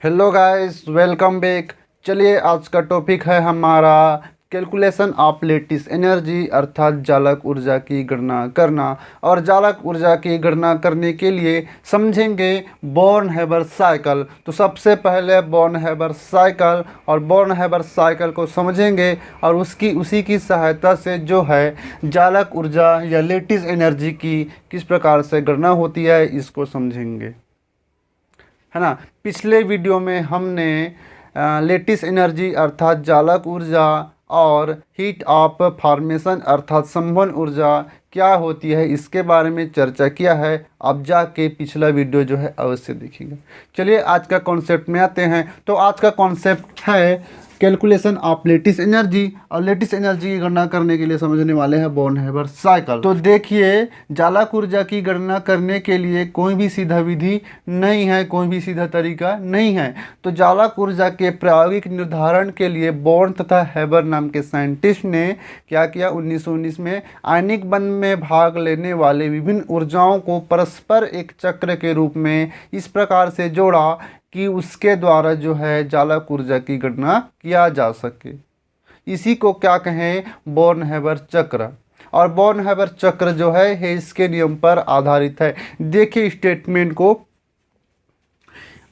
Hello guys, welcome back. चलिए, आज का टॉपिक है हमारा कैलकुलेशन ऑफ लेटिस एनर्जी अर्थात जालक ऊर्जा की गणना करना। और जालक ऊर्जा की गणना करने के लिए समझेंगे बॉर्न हैबर साइकिल। तो सबसे पहले बॉर्न हैबर साइकिल और बॉर्न हैबर साइकिल को समझेंगे और उसी की सहायता से जो है जालक ऊर्जा या लेटिस एनर्जी की किस प्रकार से गणना होती है इसको समझेंगे, है ना। पिछले वीडियो में हमने लेटिस एनर्जी अर्थात जालक ऊर्जा और हीट ऑफ फॉर्मेशन अर्थात संवहन ऊर्जा क्या होती है इसके बारे में चर्चा किया है। आप जाके पिछला वीडियो जो है अवश्य देखिएगा। चलिए, आज का कॉन्सेप्ट में आते हैं। तो आज का कॉन्सेप्ट है कैलकुलेशन ऑफ लेटिस एनर्जी, और लेटिस एनर्जी की गणना करने के लिए समझने वाले हैं बॉर्न हैबर साइकिल। तो देखिए, जालक ऊर्जा की गणना करने के लिए कोई भी सीधा विधि नहीं है, कोई भी सीधा तरीका नहीं है। तो जालक ऊर्जा के प्रायोगिक निर्धारण के लिए बॉर्न तथा हैबर नाम के साइंटिस्ट ने क्या किया, 1919 में आयनिक बंध में भाग लेने वाले विभिन्न ऊर्जाओं को परस्पर एक चक्र के रूप में इस प्रकार से जोड़ा कि उसके द्वारा जो है जालक ऊर्जा की गणना किया जा सके। इसी को क्या कहें, बॉर्न हैबर चक्र। और बॉर्न हैबर चक्र जो है हेस के नियम पर आधारित है। देखिए स्टेटमेंट को,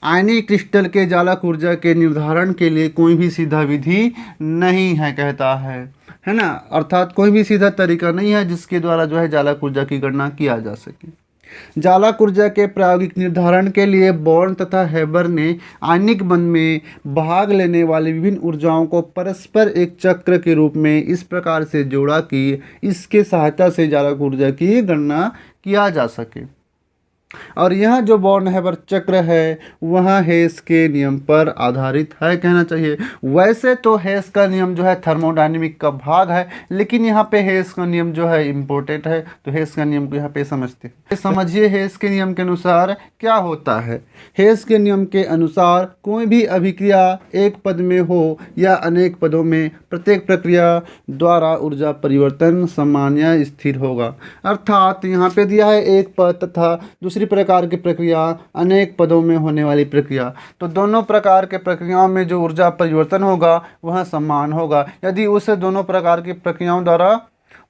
आयनिक क्रिस्टल के जालक ऊर्जा के निर्धारण के लिए कोई भी सीधा विधि नहीं है, कहता है ना। अर्थात कोई भी सीधा तरीका नहीं है जिसके द्वारा जो है जालक ऊर्जा की गणना किया जा सके। जालक ऊर्जा के प्रायोगिक निर्धारण के लिए बॉर्न तथा हैबर ने आयनिक बंध में भाग लेने वाली विभिन्न ऊर्जाओं को परस्पर एक चक्र के रूप में इस प्रकार से जोड़ा कि इसके सहायता से जालक ऊर्जा की गणना किया जा सके। और यह जो बॉर्न हैबर चक्र है वह हेस के नियम पर आधारित है, कहना चाहिए। वैसे तो हेस का नियम जो है थर्मोडायनेमिक का भाग है, लेकिन यहाँ पे हेस का नियम जो है इम्पोर्टेंट है, तो हेस का नियम को यहाँ पे समझते हैं। समझिए हेस के नियम के अनुसार क्या होता है। हेस के नियम के अनुसार कोई भी अभिक्रिया एक पद में हो या अनेक पदों में, प्रत्येक प्रक्रिया द्वारा ऊर्जा परिवर्तन समान या स्थिर होगा। अर्थात यहाँ पे दिया है एक पद तथा दूसरी प्रकार की प्रक्रिया, अनेक पदों में होने वाली प्रक्रिया, तो दोनों प्रकार के प्रक्रियाओं में जो ऊर्जा परिवर्तन होगा वह समान होगा। यदि उस दोनों प्रकार की प्रक्रियाओं द्वारा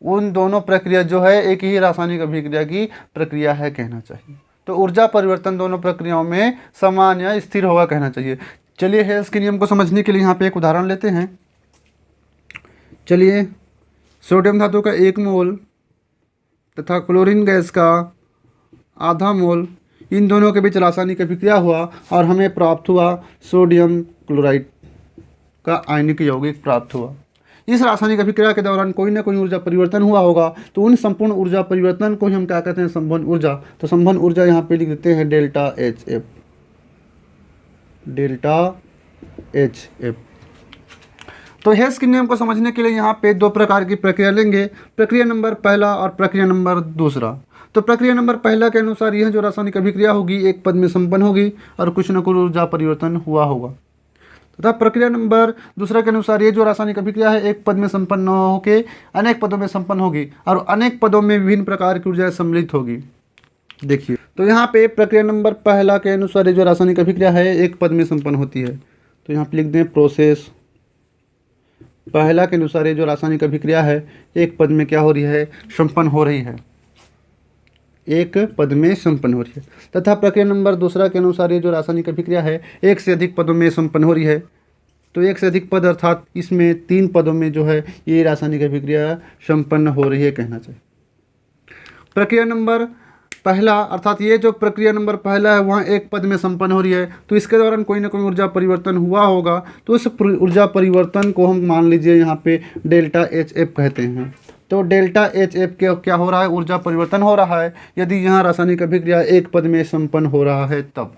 उन दोनों प्रक्रिया जो है एक ही रासायनिक अभिक्रिया की प्रक्रिया है, कहना चाहिए। तो ऊर्जा परिवर्तन दोनों प्रक्रियाओं में समान या स्थिर होगा, कहना चाहिए। चलिए हेस के नियम को समझने के लिए यहाँ पे एक उदाहरण लेते हैं। चलिए, सोडियम धातु का 1 मोल तथा क्लोरीन गैस का आधा मोल, इन दोनों के बीच रासायनिक अभिक्रिया हुआ और हमें प्राप्त हुआ सोडियम क्लोराइड का आयनिक यौगिक प्राप्त हुआ। इस रासायनिक अभिक्रिया के दौरान कोई ना कोई ऊर्जा परिवर्तन हुआ होगा, तो उन संपूर्ण ऊर्जा परिवर्तन को हम क्या कहते हैं, संवहन ऊर्जा। तो संवहन ऊर्जा यहाँ पे लिख देते हैं delta H F, delta H F. तो हेस के नियम को समझने के लिए यहाँ पे 2 प्रकार की प्रक्रिया लेंगे, प्रक्रिया नंबर पहला और प्रक्रिया नंबर दूसरा। तो प्रक्रिया नंबर पहला के अनुसार यह जो रासायनिक अभिक्रिया होगी एक पद में संपन्न होगी और कुछ न कुछ ऊर्जा परिवर्तन हुआ होगा। तथा प्रक्रिया नंबर दूसरा के अनुसार ये जो रासायनिक अभिक्रिया है एक पद में संपन्न होके अनेक पदों में संपन्न होगी और अनेक पदों में विभिन्न प्रकार की ऊर्जा सम्मिलित होगी। देखिए, तो यहाँ पे प्रक्रिया नंबर पहला के अनुसार ये जो रासायनिक अभिक्रिया है एक पद में संपन्न होती है, तो यहाँ पे लिख दें प्रोसेस पहला के अनुसार ये जो रासायनिक अभिक्रिया है एक पद में क्या हो रही है, संपन्न हो रही है, एक पद में संपन्न हो रही है। तथा प्रक्रिया नंबर दूसरा के अनुसार ये जो रासायनिक अभिक्रिया है एक से अधिक पदों में संपन्न हो रही है। तो एक से अधिक पद अर्थात इसमें 3 पदों में जो है ये रासायनिक अभिक्रिया संपन्न हो रही है, कहना चाहिए। प्रक्रिया नंबर पहला अर्थात ये जो प्रक्रिया नंबर पहला है वहाँ एक पद में संपन्न हो रही है, तो इसके दौरान कोई ना कोई ऊर्जा परिवर्तन हुआ होगा, तो उस ऊर्जा परिवर्तन को हम मान लीजिए यहाँ पे डेल्टा एच एफ कहते हैं। तो डेल्टा एच एफ के क्या हो रहा है, ऊर्जा परिवर्तन हो रहा है यदि यहाँ रासायनिक अभिक्रिया एक पद में संपन्न हो रहा है तब।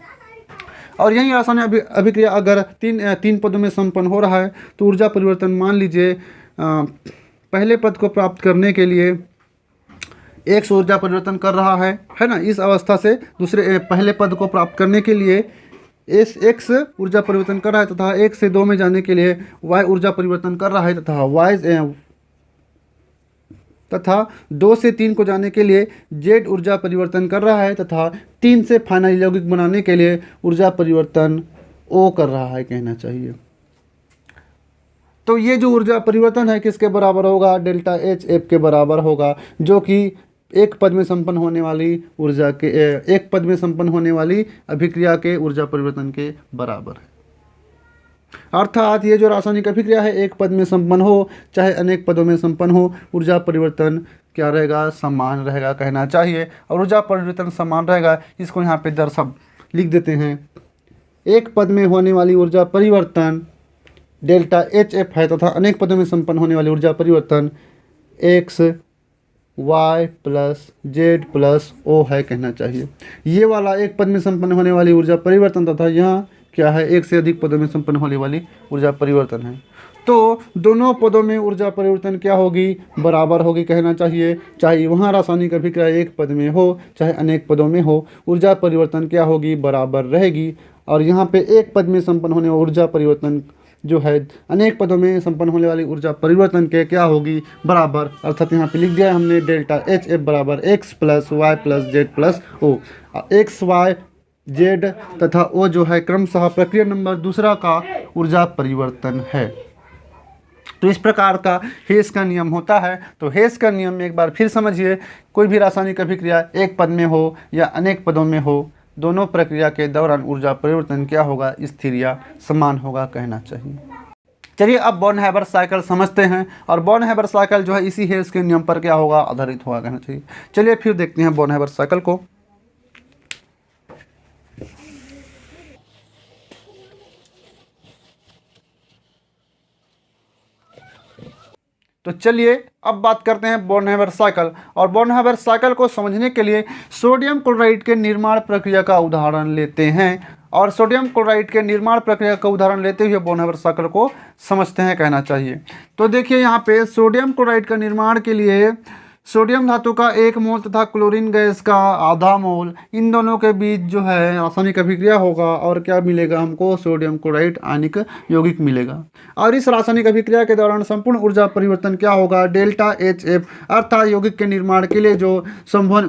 और यही रासायनिक अभिक्रिया अगर तीन पदों में संपन्न हो रहा है तो ऊर्जा परिवर्तन मान लीजिए पहले पद को प्राप्त करने के लिए एक ऊर्जा परिवर्तन कर रहा है ना। इस अवस्था से दूसरे पहले पद को प्राप्त करने के लिए एक्स ऊर्जा परिवर्तन कर रहा है तथा 1 से 2 में जाने के लिए वाई ऊर्जा परिवर्तन कर रहा है तथा 2 से 3 को जाने के लिए जेड ऊर्जा परिवर्तन कर रहा है तथा 3 से फाइनल यौगिक बनाने के लिए ऊर्जा परिवर्तन ओ कर रहा है कहना चाहिए। तो ये जो ऊर्जा परिवर्तन है किसके बराबर होगा, डेल्टा एच एफ के बराबर होगा, जो कि एक पद में संपन्न होने वाली ऊर्जा के एक पद में संपन्न होने वाली अभिक्रिया के ऊर्जा परिवर्तन के बराबर है। अर्थात ये जो रासायनिक अभिक्रिया है एक पद में संपन्न हो चाहे अनेक पदों में संपन्न हो, ऊर्जा परिवर्तन क्या रहेगा, समान रहेगा कहना चाहिए। और ऊर्जा परिवर्तन समान रहेगा, इसको यहाँ पे दर्शक लिख देते हैं। एक पद में होने वाली ऊर्जा परिवर्तन डेल्टा एच एफ है तथा अनेक पदों में संपन्न होने वाली ऊर्जा परिवर्तन X Y plus Z plus O है कहना चाहिए। ये वाला एक पद में संपन्न होने वाली ऊर्जा परिवर्तन तथा यहाँ क्या है, एक से अधिक पदों में संपन्न होने वाली ऊर्जा परिवर्तन है। तो दोनों पदों में ऊर्जा परिवर्तन क्या होगी, बराबर होगी कहना चाहिए। चाहे वहाँ रासायनिक अभिक्रिया एक पद में हो चाहे अनेक पदों में हो, ऊर्जा परिवर्तन क्या होगी, बराबर रहेगी। और यहाँ पे एक पद में संपन्न होने वाली ऊर्जा परिवर्तन जो है अनेक पदों में संपन्न होने वाली ऊर्जा परिवर्तन के क्या होगी, बराबर। अर्थात यहाँ पे लिख दिया है हमने डेल्टा एच एफ बराबर X plus Y plus Z plus O. X Y Z तथा ओ जो है क्रमशः प्रक्रिया नंबर दूसरा का ऊर्जा परिवर्तन है। तो इस प्रकार का हेस का नियम होता है। तो हेस का नियम एक बार फिर समझिए, कोई भी रासायनिक अभिक्रिया एक पद में हो या अनेक पदों में हो, दोनों प्रक्रिया के दौरान ऊर्जा परिवर्तन क्या होगा, स्थिर या समान होगा कहना चाहिए। चलिए अब बॉर्न हैबर साइकिल समझते हैं। और बॉर्न हैबर साइकिल जो है इसी हेस के नियम पर क्या होगा, आधारित होगा कहना चाहिए। चलिए फिर देखते हैं बॉर्न हैबर साइकिल को। तो चलिए अब बात करते हैं बॉर्न हैबर साइकिल। और बॉर्न हैबर साइकिल को समझने के लिए सोडियम क्लोराइड के निर्माण प्रक्रिया का उदाहरण लेते हैं। और सोडियम क्लोराइड के निर्माण प्रक्रिया का उदाहरण लेते हुए बॉर्न हैबर साइकिल को समझते हैं कहना चाहिए। तो देखिए यहाँ पे सोडियम क्लोराइड का निर्माण के लिए सोडियम धातु का 1 मोल तथा क्लोरीन गैस का आधा मोल, इन दोनों के बीच जो है रासायनिक अभिक्रिया होगा और क्या मिलेगा हमको, सोडियम क्लोराइड आयनिक यौगिक मिलेगा। और इस रासायनिक अभिक्रिया के दौरान संपूर्ण ऊर्जा परिवर्तन क्या होगा, डेल्टा एच एफ, अर्थात यौगिक के निर्माण के लिए जो संवहन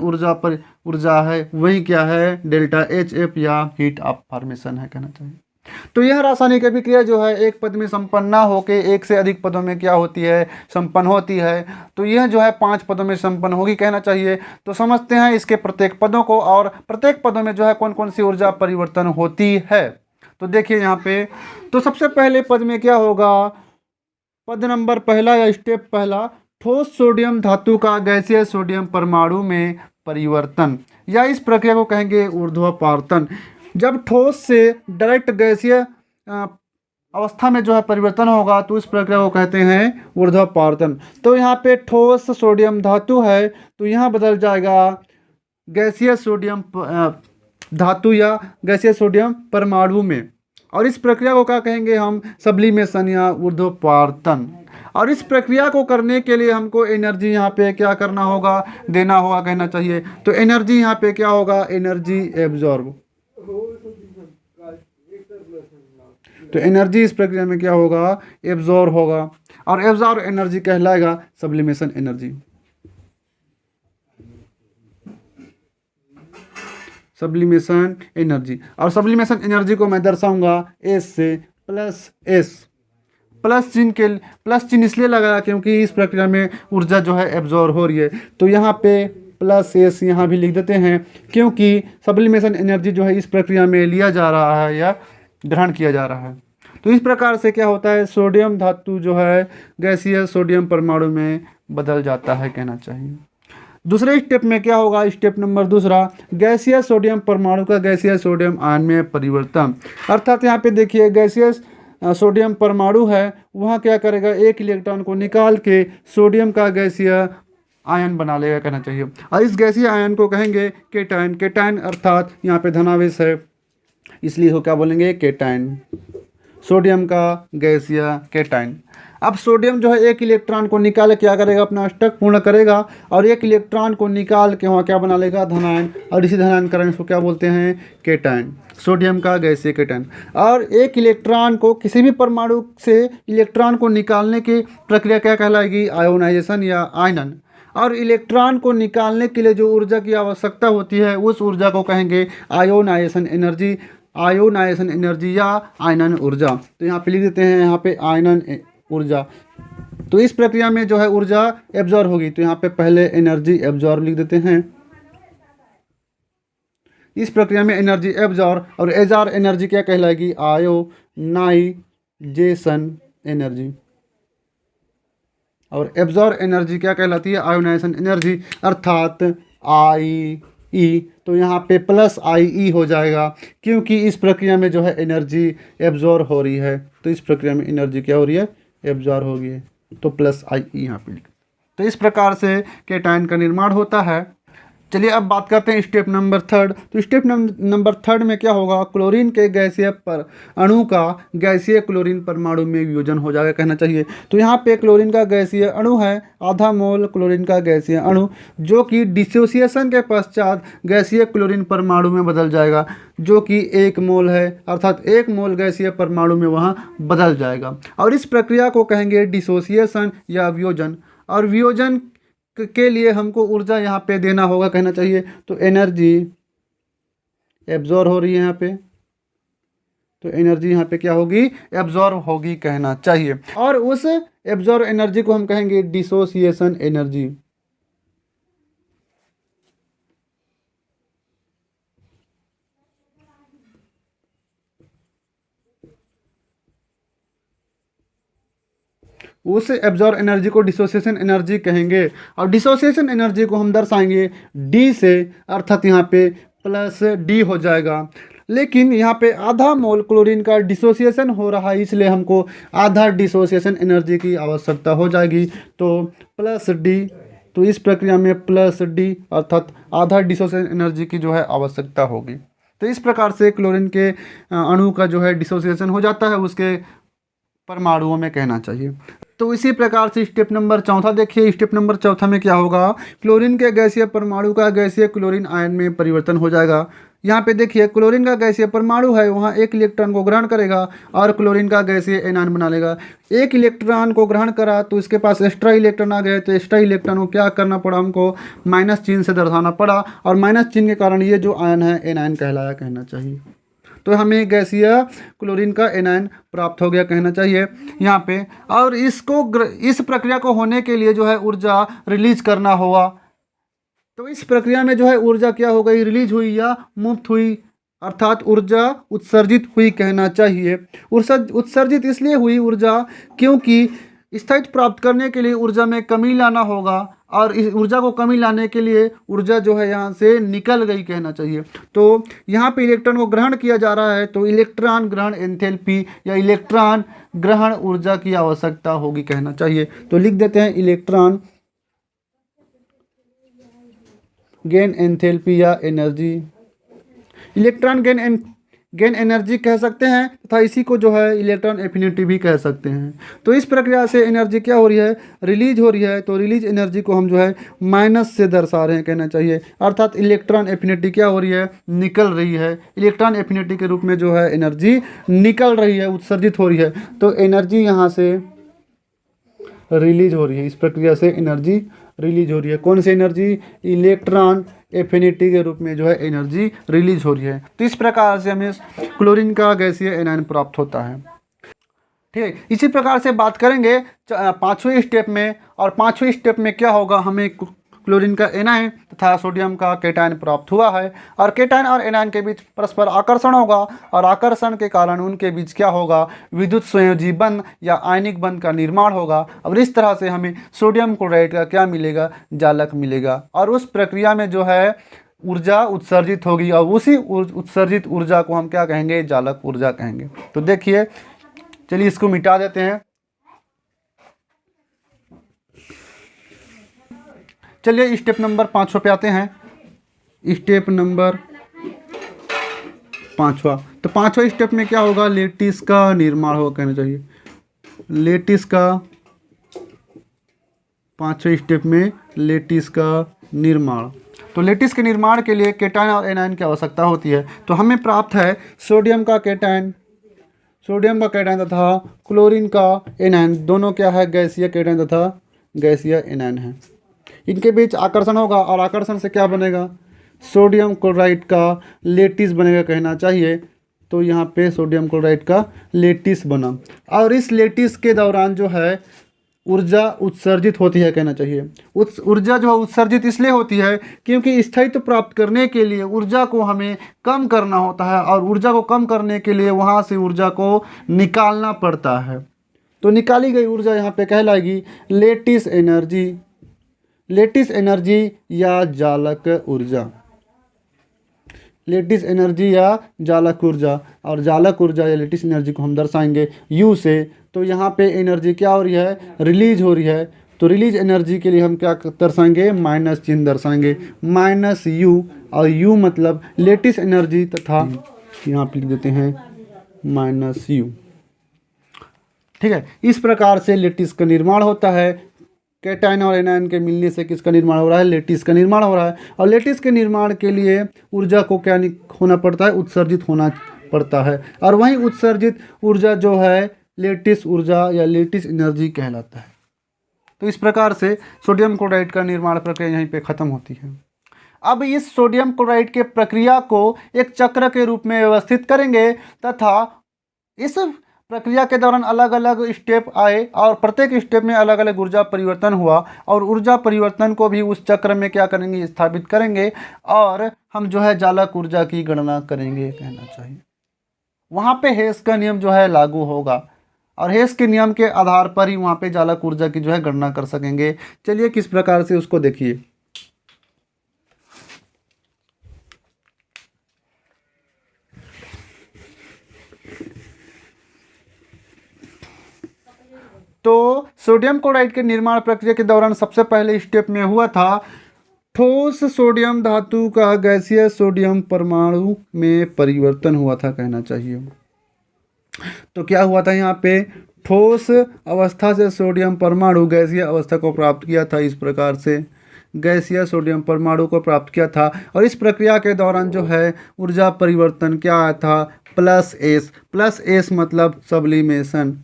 ऊर्जा है वही क्या है, डेल्टा एच एफ या हीट ऑफ फॉर्मेशन है कहना चाहिए। तो यह रासायनिक अभिक्रिया जो है एक पद में संपन्न ना होकर एक से अधिक पदों में क्या होती है, संपन्न होती है। तो यह जो है 5 पदों में संपन्न होगी कहना चाहिए। तो समझते हैं इसके प्रत्येक पदों को, और प्रत्येक पदों में जो है कौन कौन सी ऊर्जा परिवर्तन होती है। तो देखिए यहाँ पे, तो सबसे पहले पद में क्या होगा, पद नंबर पहला या स्टेप पहला, ठोस सोडियम धातु का गैसीय सोडियम परमाणु में परिवर्तन, या इस प्रक्रिया को कहेंगे ऊर्ध्वापार्तन। जब ठोस से डायरेक्ट गैसीय अवस्था में जो है परिवर्तन होगा तो इस प्रक्रिया को कहते हैं ऊर्ध्वापार्तन। तो यहाँ पे ठोस सोडियम धातु है तो यहाँ बदल जाएगा गैसीय सोडियम धातु या गैसीय सोडियम परमाणु में। और इस प्रक्रिया को क्या कहेंगे हम, सब्लिमेशन या ऊर्ध्वापार्तन। और इस प्रक्रिया को करने के लिए हमको एनर्जी यहाँ पे क्या करना होगा, देना होगा कहना चाहिए। तो एनर्जी यहाँ पे क्या होगा, एनर्जी एब्जॉर्ब। तो एनर्जी इस प्रक्रिया में क्या होगा, एब्जॉर्ब होगा। और एब्जॉर्ब एनर्जी कहलाएगा सब्लिमेशन एनर्जी। सब्लिमेशन एनर्जी, और सब्लिमेशन एनर्जी को मैं दर्शाऊंगा एस से प्लस एस। प्लस चिन्ह इसलिए लगाया क्योंकि इस प्रक्रिया में ऊर्जा जो है एब्जॉर्ब हो रही है। तो यहाँ पे प्लस एस यहाँ भी लिख देते हैं क्योंकि सब्लिमेशन एनर्जी जो है इस प्रक्रिया में लिया जा रहा है या ग्रहण किया जा रहा है। तो इस प्रकार से क्या होता है, सोडियम धातु जो है गैसीय सोडियम परमाणु में बदल जाता है कहना चाहिए। दूसरे स्टेप में क्या होगा, स्टेप नंबर दूसरा, गैसीय सोडियम परमाणु का गैसीय सोडियम आयन में परिवर्तन। अर्थात यहाँ पे देखिए गैसीय सोडियम परमाणु है, वहाँ क्या करेगा, एक इलेक्ट्रॉन को निकाल के सोडियम का गैसीय आयन बना लेगा कहना चाहिए। और इस गैसीय आयन को कहेंगे केटायन। केटायन अर्थात यहाँ पे धनावेश है इसलिए इसको क्या बोलेंगे, केटायन। सोडियम का गैसीय केटायन। अब सोडियम जो है एक इलेक्ट्रॉन को निकाल के क्या करेगा, अपना अष्टक पूर्ण करेगा और एक इलेक्ट्रॉन को निकाल के वहाँ क्या बना लेगा, धनायन। और इसी धनायन करण इसको क्या बोलते हैं, केटायन। सोडियम का गैसीय केटायन। और एक इलेक्ट्रॉन को किसी भी परमाणु से इलेक्ट्रॉन को निकालने की प्रक्रिया क्या कहलाएगी, आयोनाइजेशन या आयनन। और इलेक्ट्रॉन को निकालने के लिए जो ऊर्जा की आवश्यकता होती है उस ऊर्जा को कहेंगे आयोनाइजेशन एनर्जी। आयोनाइजेशन एनर्जी या आयनन ऊर्जा। तो यहाँ पे लिख देते हैं, यहाँ पे आयनन ऊर्जा। तो इस प्रक्रिया में जो है ऊर्जा एब्जॉर्ब होगी, तो यहाँ पे पहले एनर्जी एब्जॉर्ब लिख देते हैं। इस प्रक्रिया में एनर्जी एब्जॉर्ब, और एजार एनर्जी क्या कहलाएगी, आयोनाइजेशन एनर्जी। और एब्जॉर्ब एनर्जी क्या कहलाती है, आयोनाइजेशन एनर्जी, अर्थात आई ई। तो यहाँ पे प्लस आई ई हो जाएगा, क्योंकि इस प्रक्रिया में जो है एनर्जी एब्जॉर्ब हो रही है। तो इस प्रक्रिया में एनर्जी क्या हो रही है, एब्जॉर्ब हो गई है, तो प्लस आई ई यहाँ पे। तो इस प्रकार से केटायन का निर्माण होता है। चलिए अब बात करते हैं स्टेप नंबर थर्ड। तो स्टेप नंबर थर्ड में क्या होगा, क्लोरीन के गैसीय पर अणु का गैसीय क्लोरीन परमाणु में वियोजन हो जाएगा कहना चाहिए। तो यहाँ पे क्लोरीन का गैसीय अणु है, आधा मोल क्लोरीन का गैसीय अणु, जो कि डिसोसिएशन के पश्चात गैसीय क्लोरीन परमाणु में बदल जाएगा, जो कि 1 मोल है, अर्थात 1 मोल गैसीय परमाणु में वहाँ बदल जाएगा। और इस प्रक्रिया को कहेंगे डिसोसिएशन या वियोजन। और वियोजन के लिए हमको ऊर्जा यहाँ पे देना होगा कहना चाहिए। तो एनर्जी एब्जॉर्ब हो रही है यहाँ पे, तो एनर्जी यहाँ पे क्या होगी, एब्जॉर्ब होगी कहना चाहिए। और उस एब्जॉर्ब एनर्जी को हम कहेंगे डिसोसिएशन एनर्जी। उस एब्जॉर्ब एनर्जी को डिसोसिएशन एनर्जी कहेंगे। और डिसोसिएशन एनर्जी को हम दर्शाएंगे डी से, अर्थात यहाँ पे प्लस डी हो जाएगा। लेकिन यहाँ पे आधा मोल क्लोरीन का डिसोसिएशन हो रहा है, इसलिए हमको आधा डिसोसिएशन एनर्जी की आवश्यकता हो जाएगी, तो प्लस डी। तो इस प्रक्रिया में प्लस डी अर्थात आधा डिसोसिएशन एनर्जी की जो है आवश्यकता होगी। तो इस प्रकार से क्लोरीन के अणु का जो है डिसोसिएशन हो जाता है उसके परमाणुओं में कहना चाहिए। तो इसी प्रकार से स्टेप नंबर चौथा देखिए। स्टेप नंबर चौथा में क्या होगा, क्लोरीन के गैसीय परमाणु का गैसीय क्लोरीन आयन में परिवर्तन हो जाएगा। यहाँ पे देखिए क्लोरीन का गैसीय परमाणु है, वहाँ 1 इलेक्ट्रॉन को ग्रहण करेगा और क्लोरीन का गैसीय एनायन बना लेगा। 1 इलेक्ट्रॉन को ग्रहण करा तो इसके पास एक्स्ट्रा इलेक्ट्रॉन आ गए, तो एक्स्ट्रा इलेक्ट्रॉन को क्या करना पड़ा, हमको माइनस चिन्ह से दर्शाना पड़ा, और माइनस चिन्ह के कारण ये जो आयन है एनायन कहलाया कहना चाहिए। तो हमें गैसीय क्लोरीन का एनायन प्राप्त हो गया कहना चाहिए यहाँ पे। और इस प्रक्रिया को होने के लिए जो है ऊर्जा रिलीज करना होगा। तो इस प्रक्रिया में जो है ऊर्जा क्या हो गई, रिलीज हुई या मुक्त हुई, अर्थात ऊर्जा उत्सर्जित हुई कहना चाहिए। उत्सर्जित इसलिए हुई ऊर्जा क्योंकि स्थायित्व प्राप्त करने के लिए ऊर्जा में कमी लाना होगा, और इस ऊर्जा को कमी लाने के लिए ऊर्जा जो है यहाँ से निकल गई कहना चाहिए। तो यहाँ पे इलेक्ट्रॉन को ग्रहण किया जा रहा है, तो इलेक्ट्रॉन ग्रहण एंथैल्पी या इलेक्ट्रॉन ग्रहण ऊर्जा की आवश्यकता होगी कहना चाहिए। तो लिख देते हैं इलेक्ट्रॉन गेन एंथैल्पी या एनर्जी। इलेक्ट्रॉन गेन एनर्जी कह सकते हैं तथा इसी को जो है इलेक्ट्रॉन एफिनिटी भी कह सकते हैं। तो इस प्रक्रिया से एनर्जी क्या हो रही है, रिलीज हो रही है। तो रिलीज एनर्जी को हम जो है माइनस से दर्शा रहे हैं कहना चाहिए, अर्थात इलेक्ट्रॉन एफिनिटी क्या हो रही है, निकल रही है। इलेक्ट्रॉन एफिनिटी के रूप में जो है एनर्जी निकल रही है, उत्सर्जित हो रही है। तो एनर्जी यहाँ से रिलीज हो रही है, इस प्रक्रिया से एनर्जी रिलीज हो रही है। कौन सी एनर्जी, इलेक्ट्रॉन एफिनिटी के रूप में जो है एनर्जी रिलीज हो रही है। तो इस प्रकार से हमें क्लोरीन का गैसीय एनायन प्राप्त होता है। ठीक है, इसी प्रकार से बात करेंगे 5वें स्टेप में। और 5वें स्टेप में क्या होगा, हमें क्लोरीन का एनायन तथा सोडियम का केटायन प्राप्त हुआ है। और केटायन और एनायन के बीच परस्पर आकर्षण होगा, और आकर्षण के कारण उनके बीच क्या होगा, विद्युत संयोजी बंध या आयनिक बंध का निर्माण होगा। और इस तरह से हमें सोडियम क्लोराइड का क्या मिलेगा, जालक मिलेगा। और उस प्रक्रिया में जो है ऊर्जा उत्सर्जित होगी, और उसी उत्सर्जित ऊर्जा को हम क्या कहेंगे, जालक ऊर्जा कहेंगे। तो देखिए, चलिए इसको मिटा देते हैं। चलिए स्टेप नंबर 5 पे आते हैं। Step number 5। तो 5वें स्टेप में क्या होगा, लेटिस का निर्माण होगा कहना चाहिए। लेटिस का 5वें स्टेप में लेटिस का निर्माण। तो लेटिस के निर्माण के लिए केटायन और एनायन की आवश्यकता होती है। तो हमें प्राप्त है सोडियम का केटायन तथा क्लोरीन का एनायन। दोनों क्या है, गैसीय केटायन तथा गैसीय एनायन है। इनके बीच आकर्षण होगा, और आकर्षण से क्या बनेगा, सोडियम क्लोराइड का लेटिस बनेगा कहना चाहिए। तो यहाँ पे सोडियम क्लोराइड का लेटिस बना। और इस लेटिस के दौरान जो है ऊर्जा उत्सर्जित होती है कहना चाहिए। ऊर्जा जो है उत्सर्जित इसलिए होती है क्योंकि स्थायित्व प्राप्त करने के लिए ऊर्जा को हमें कम करना होता है, और ऊर्जा को कम करने के लिए वहाँ से ऊर्जा को निकालना पड़ता है। तो निकाली गई ऊर्जा यहाँ पे कहलाएगी लेटिस एनर्जी। लेटिस एनर्जी या जालक ऊर्जा, लेटिस एनर्जी या जालक ऊर्जा। और जालक ऊर्जा या लेटिस एनर्जी को हम दर्शाएंगे U से। तो यहाँ पे एनर्जी क्या हो रही है, रिलीज हो रही है। तो रिलीज एनर्जी के लिए हम क्या दर्शाएंगे, माइनस चिन्ह दर्शाएंगे, -U। और U मतलब लेटिस एनर्जी, तथा यहाँ पे लिख देते हैं -U। ठीक है, इस प्रकार से लेटिस का निर्माण होता है। कैटायन और एनायन के मिलने से किसका निर्माण हो रहा है, लेटिस का निर्माण हो रहा है। और लेटिस के निर्माण के लिए ऊर्जा को क्या होना पड़ता है, उत्सर्जित होना पड़ता है। और वहीं उत्सर्जित ऊर्जा जो है लेटिस ऊर्जा या लेटिस एनर्जी कहलाता है। तो इस प्रकार से सोडियम क्लोराइड का निर्माण प्रक्रिया यहीं पे ख़त्म होती है। अब इस सोडियम क्लोराइड के प्रक्रिया को एक चक्र के रूप में व्यवस्थित करेंगे, तथा इस प्रक्रिया के दौरान अलग अलग स्टेप आए और प्रत्येक स्टेप में अलग अलग ऊर्जा परिवर्तन हुआ। और ऊर्जा परिवर्तन को भी उस चक्र में क्या करेंगे, स्थापित करेंगे। और हम जो है जालक ऊर्जा की गणना करेंगे कहना चाहिए। वहाँ पे हेस का नियम जो है लागू होगा, और हेस के नियम के आधार पर ही वहाँ पे जालक ऊर्जा की जो है गणना कर सकेंगे। चलिए किस प्रकार से उसको देखिए। तो सोडियम क्लोराइड के निर्माण प्रक्रिया के दौरान सबसे पहले स्टेप में हुआ था ठोस सोडियम धातु का गैसीय सोडियम परमाणु में परिवर्तन हुआ था कहना चाहिए। तो क्या हुआ था, यहाँ पे ठोस अवस्था से सोडियम परमाणु गैसीय अवस्था को प्राप्त किया था। इस प्रकार से गैसीय सोडियम परमाणु को प्राप्त किया था। और इस प्रक्रिया के दौरान जो है ऊर्जा परिवर्तन क्या आया था, +S। +S मतलब सब्लिमेशन।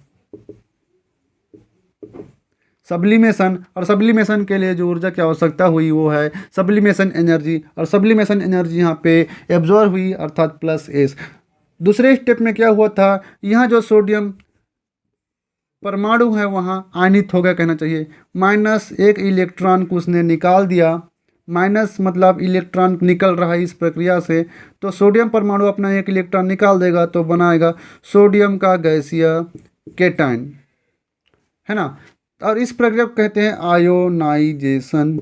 सब्लिमेशन, और सब्लिमेशन के लिए जो ऊर्जा की आवश्यकता हुई वो है सब्लिमेशन एनर्जी। और सब्लिमेशन एनर्जी यहाँ पे एब्जॉर्ब हुई अर्थात +S। दूसरे स्टेप में क्या हुआ था, यहाँ जो सोडियम परमाणु है वहाँ आयनित हो गया कहना चाहिए। -1 इलेक्ट्रॉन को उसने निकाल दिया। माइनस मतलब इलेक्ट्रॉन निकल रहा है इस प्रक्रिया से। तो सोडियम परमाणु अपना 1 इलेक्ट्रॉन निकाल देगा तो बनाएगा सोडियम का गैसीय केटायन, है ना। और इस प्रक्रिया को कहते हैं आयोनाइजेशन।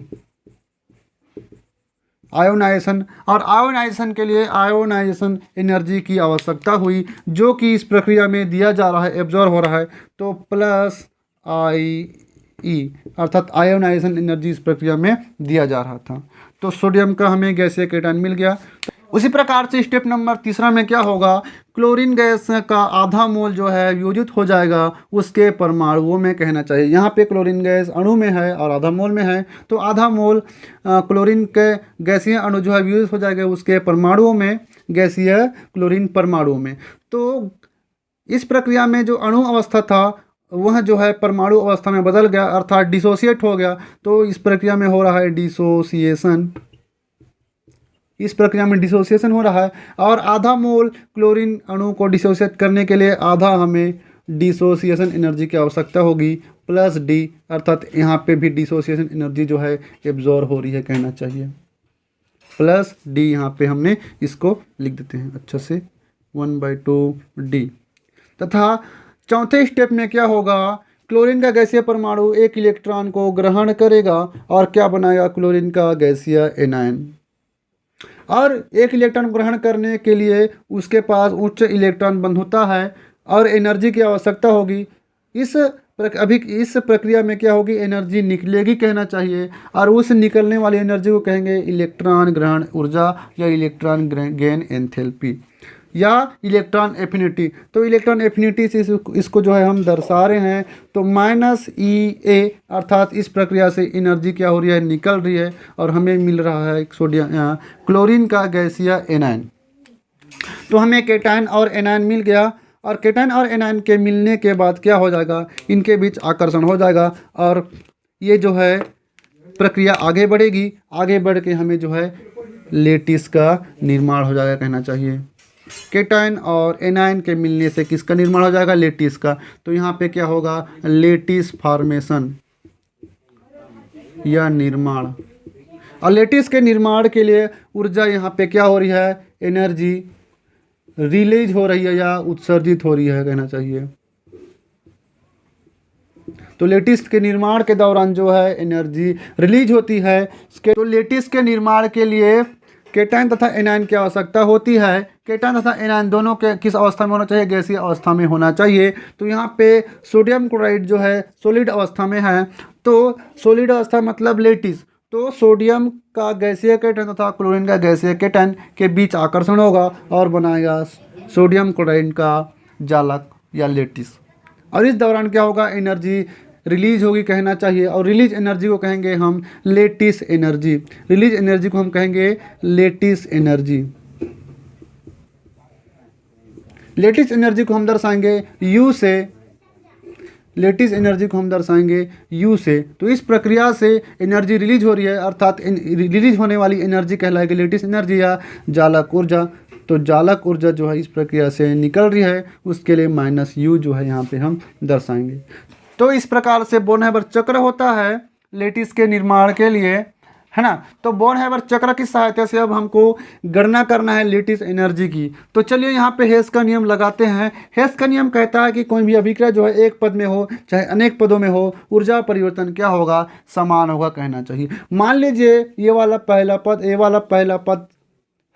आयोनाइजेशन, और आयोनाइजेशन के लिए आयोनाइजेशन एनर्जी की आवश्यकता हुई, जो कि इस प्रक्रिया में दिया जा रहा है, एब्जॉर्ब हो रहा है। तो +IE अर्थात आयोनाइजेशन एनर्जी इस प्रक्रिया में दिया जा रहा था। तो सोडियम का हमें गैसीय केटायन मिल गया। उसी प्रकार से स्टेप नंबर तीसरा में क्या होगा, क्लोरीन गैस का आधा मोल जो है वियोजित हो जाएगा उसके परमाणुओं में कहना चाहिए। यहाँ पे क्लोरीन गैस अणु में है और आधा मोल में है, तो आधा मोल क्लोरीन के गैसीय अणु जो है वियोजित हो जाएगा उसके परमाणुओं में, गैसीय क्लोरीन परमाणुओं में। तो इस प्रक्रिया में जो अणु अवस्था था वह जो है परमाणु अवस्था में बदल गया अर्थात डिसोसिएट हो गया। तो इस प्रक्रिया में हो रहा है डिसोसिएशन। इस प्रक्रिया में डिसोसिएशन हो रहा है, और आधा मोल क्लोरीन अणु को डिसोसिएट करने के लिए आधा हमें डिसोसिएशन एनर्जी की आवश्यकता होगी +D, अर्थात यहाँ पे भी डिसोसिएशन एनर्जी जो है एब्जॉर्ब हो रही है कहना चाहिए। +D यहाँ पे हमने इसको लिख देते हैं अच्छा से 1/2D। तथा चौथे स्टेप में क्या होगा, क्लोरीन का गैसीय परमाणु 1 इलेक्ट्रॉन को ग्रहण करेगा और क्या बनाएगा, क्लोरीन का गैसीय एनायन। और 1 इलेक्ट्रॉन ग्रहण करने के लिए उसके पास उच्च इलेक्ट्रॉन बंधुता है और एनर्जी की आवश्यकता होगी। इस प्रक्रिया में क्या होगी, एनर्जी निकलेगी कहना चाहिए, और उस निकलने वाली एनर्जी को कहेंगे इलेक्ट्रॉन ग्रहण ऊर्जा या इलेक्ट्रॉन गेन एंथैल्पी या इलेक्ट्रॉन एफिनिटी। तो इलेक्ट्रॉन एफिनिटी से इसको जो है हम दर्शा रहे हैं। तो -EA अर्थात इस प्रक्रिया से एनर्जी क्या हो रही है, निकल रही है, और हमें मिल रहा है सोडियम क्लोरीन का गैसीय एनायन। तो हमें केटायन और एनायन मिल गया, और केटायन और एनायन के मिलने के बाद क्या हो जाएगा, इनके बीच आकर्षण हो जाएगा, और ये जो है प्रक्रिया आगे बढ़ेगी। आगे बढ़ के हमें जो है लेटिस का निर्माण हो जाएगा कहना चाहिए। केटायन और एनायन के मिलने से किसका निर्माण हो जाएगा, लेटिस का। तो यहाँ पे क्या होगा, लेटिस फॉर्मेशन या निर्माण। और लेटिस के निर्माण के लिए ऊर्जा यहाँ पे क्या हो रही है, एनर्जी रिलीज हो रही है या उत्सर्जित हो रही है कहना चाहिए। तो लेटिस के निर्माण के दौरान जो है एनर्जी रिलीज होती है। तो लेटिस के निर्माण के लिए केटायन तथा एनायन की आवश्यकता होती है। केटायन तथा एनायन दोनों के किस अवस्था में होना चाहिए, गैसीय अवस्था में होना चाहिए। तो यहाँ पे सोडियम क्लोराइड जो है सॉलिड अवस्था में है। तो सॉलिड अवस्था मतलब लेटिस, तो सोडियम का गैसीय केटायन तथा क्लोरीन का गैसीय केटायन के बीच आकर्षण होगा और बनाएगा सोडियम क्लोराइड का जालक या लेटिस। और इस दौरान क्या होगा, एनर्जी रिलीज होगी कहना चाहिए। और रिलीज एनर्जी को कहेंगे हम लेटिस एनर्जी। रिलीज एनर्जी को हम कहेंगे लेटिस एनर्जी। लेटिस एनर्जी को हम दर्शाएंगे U से। लेटिस एनर्जी को हम दर्शाएंगे U से। तो इस प्रक्रिया से एनर्जी रिलीज हो रही है, अर्थात रिलीज होने वाली एनर्जी कहलाएगी लेटिस एनर्जी या जालक ऊर्जा। तो जालक ऊर्जा जो है इस प्रक्रिया से निकल रही है, उसके लिए -U जो है यहाँ पे हम दर्शाएंगे। तो इस प्रकार से बोन-हैबर चक्र होता है लेटिस के निर्माण के लिए, है ना। तो बोन-हैबर चक्र की सहायता से अब हमको गणना करना है लेटिस एनर्जी की। तो चलिए यहाँ पे हेस का नियम लगाते हैं। हेस का नियम कहता है कि कोई भी अभिक्रिया जो है एक पद में हो चाहे अनेक पदों में हो, ऊर्जा परिवर्तन क्या होगा, समान होगा कहना चाहिए। मान लीजिए ये वाला पहला पद, ये वाला पहला पद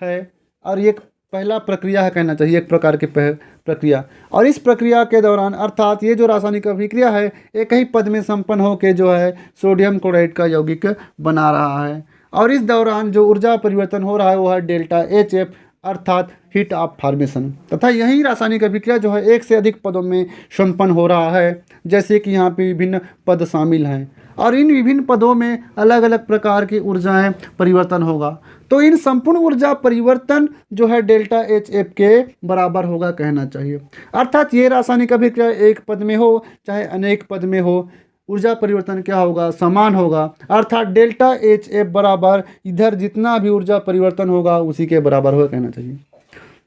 है और ये पहला प्रक्रिया है कहना चाहिए, एक प्रकार की प्रक्रिया। और इस प्रक्रिया के दौरान अर्थात ये जो रासायनिक अभिक्रिया है एक ही पद में संपन्न होकर जो है सोडियम क्लोराइड का यौगिक बना रहा है। और इस दौरान जो ऊर्जा परिवर्तन हो रहा है वो है ΔHF अर्थात हीट ऑफ फॉर्मेशन। तथा यही रासायनिक अभिक्रिया जो है एक से अधिक पदों में संपन्न हो रहा है, जैसे कि यहाँ पे विभिन्न पद शामिल हैं और इन विभिन्न पदों में अलग अलग प्रकार की ऊर्जाएं परिवर्तन होगा। तो इन संपूर्ण ऊर्जा परिवर्तन जो है ΔHF के बराबर होगा कहना चाहिए। अर्थात ये रासायनिक अभिक्रिया एक पद में हो चाहे अनेक पद में हो, ऊर्जा परिवर्तन क्या होगा, समान होगा। अर्थात ΔHF बराबर इधर जितना भी ऊर्जा परिवर्तन होगा उसी के बराबर होगा कहना चाहिए।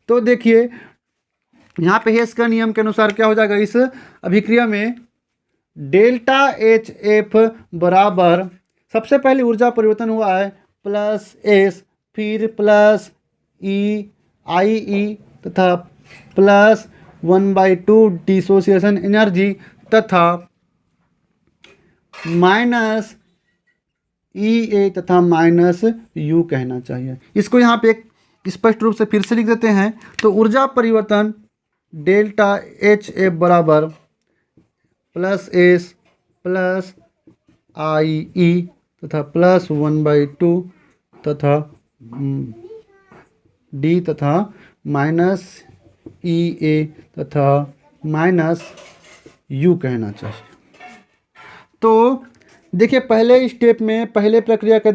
तो देखिए यहाँ पे हेस का नियम के अनुसार क्या हो जाएगा, इस अभिक्रिया में ΔHF बराबर सबसे पहले ऊर्जा परिवर्तन हुआ है +S, फिर +IE तथा +1/2 डिसोसिएशन एनर्जी तथा -EA तथा -U कहना चाहिए। इसको यहाँ पे एक स्पष्ट रूप से फिर से लिख देते हैं। तो ऊर्जा परिवर्तन ΔHF बराबर +S +IE तथा +1/2 तथा D तथा -EA तथा -U कहना चाहिए। तो देखिए पहले स्टेप में, पहले प्रक्रिया के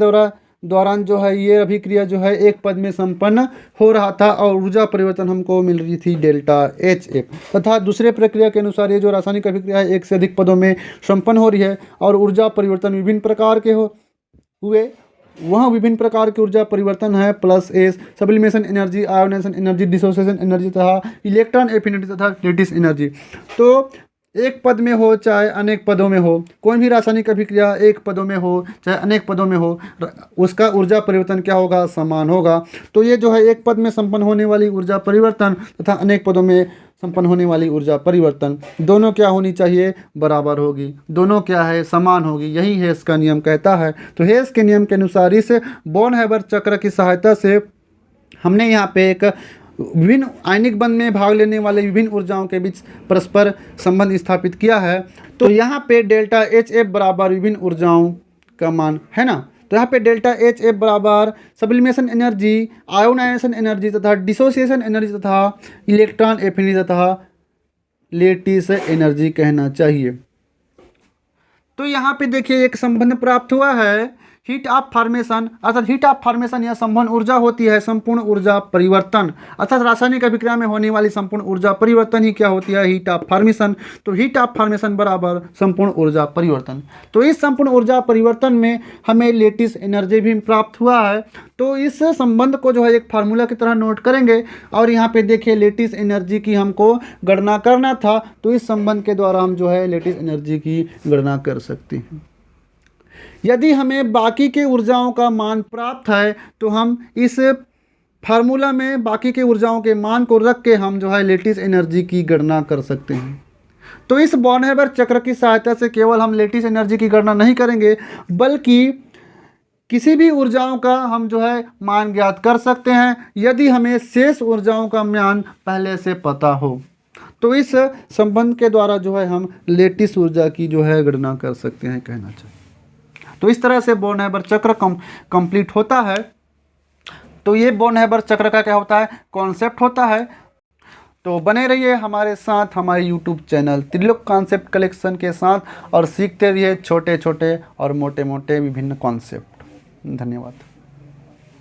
दौरान जो है ये अभिक्रिया जो है एक पद में संपन्न हो रहा था और ऊर्जा परिवर्तन हमको मिल रही थी ΔHF। तथा दूसरे प्रक्रिया के अनुसार ये जो रासायनिक अभिक्रिया है एक से अधिक पदों में संपन्न हो रही है और ऊर्जा परिवर्तन विभिन्न प्रकार के हुए। वहाँ विभिन्न प्रकार के ऊर्जा परिवर्तन है +S sublimation energy, ionisation energy, dissociation energy तथा इलेक्ट्रॉन एफिनिटी तथा लेटिस एनर्जी। तो एक पद में हो चाहे अनेक पदों में हो, कोई भी रासायनिक अभिक्रिया एक पदों में हो चाहे अनेक पदों में हो, उसका ऊर्जा परिवर्तन क्या होगा, समान होगा। तो ये जो है एक पद में संपन्न होने वाली ऊर्जा परिवर्तन तथा अनेक पदों में संपन्न होने वाली ऊर्जा परिवर्तन दोनों क्या होनी चाहिए, बराबर होगी। दोनों क्या है, समान होगी। यही हेस का नियम कहता है। तो हेस के नियम के अनुसार इस बोन-हैबर चक्र की सहायता से हमने यहाँ पे एक विभिन्न आयनिक बंध में भाग लेने वाले विभिन्न ऊर्जाओं के बीच परस्पर संबंध स्थापित किया है। तो यहाँ पे ΔHF बराबर विभिन्न ऊर्जाओं का मान है ना। तो यहाँ पे ΔHF बराबर सब्लिमेशन एनर्जी, आयोनाइजेशन एनर्जी तथा डिसोसिएशन एनर्जी तथा इलेक्ट्रॉन एफिनिटी तथा लेटिस एनर्जी कहना चाहिए। तो यहाँ पे देखिए एक संबंध प्राप्त हुआ है हीट ऑफ फॉर्मेशन अर्थात हीट ऑफ फॉर्मेशन या संवहन ऊर्जा होती है संपूर्ण ऊर्जा परिवर्तन, अर्थात रासायनिक अभिक्रिया में होने वाली संपूर्ण ऊर्जा परिवर्तन ही क्या होती है, हीट ऑफ फॉर्मेशन। तो हीट ऑफ फॉर्मेशन बराबर संपूर्ण ऊर्जा परिवर्तन। तो इस संपूर्ण ऊर्जा परिवर्तन में हमें लेटिस एनर्जी भी प्राप्त हुआ है। तो इस संबंध को जो है एक फार्मूला की तरह नोट करेंगे और यहाँ पे देखिए लेटिस एनर्जी की हमको गणना करना था, तो इस संबंध के द्वारा हम जो है लेटिस एनर्जी की गणना कर सकते हैं। यदि हमें बाकी के ऊर्जाओं का मान प्राप्त है तो हम इस फार्मूला में बाकी के ऊर्जाओं के मान को रख के हम जो है लेटिस एनर्जी की गणना कर सकते हैं। तो इस बॉर्नहेबर चक्र की सहायता से केवल हम लेटिस एनर्जी की गणना नहीं करेंगे बल्कि किसी भी ऊर्जाओं का हम जो है मान ज्ञात कर सकते हैं यदि हमें शेष ऊर्जाओं का मान पहले से पता हो। तो इस संबंध के द्वारा जो है हम लेटिस ऊर्जा की जो है गणना कर सकते हैं, कहना चाहिए। तो इस तरह से बॉर्नहेबर चक्र कंप्लीट होता है। तो ये बॉर्नहेबर चक्र का क्या होता है, कॉन्सेप्ट होता है। तो बने रहिए हमारे साथ हमारे YouTube channel Trilok concept collection के साथ और सीखते रहिए छोटे छोटे और मोटे मोटे विभिन्न कॉन्सेप्ट। धन्यवाद।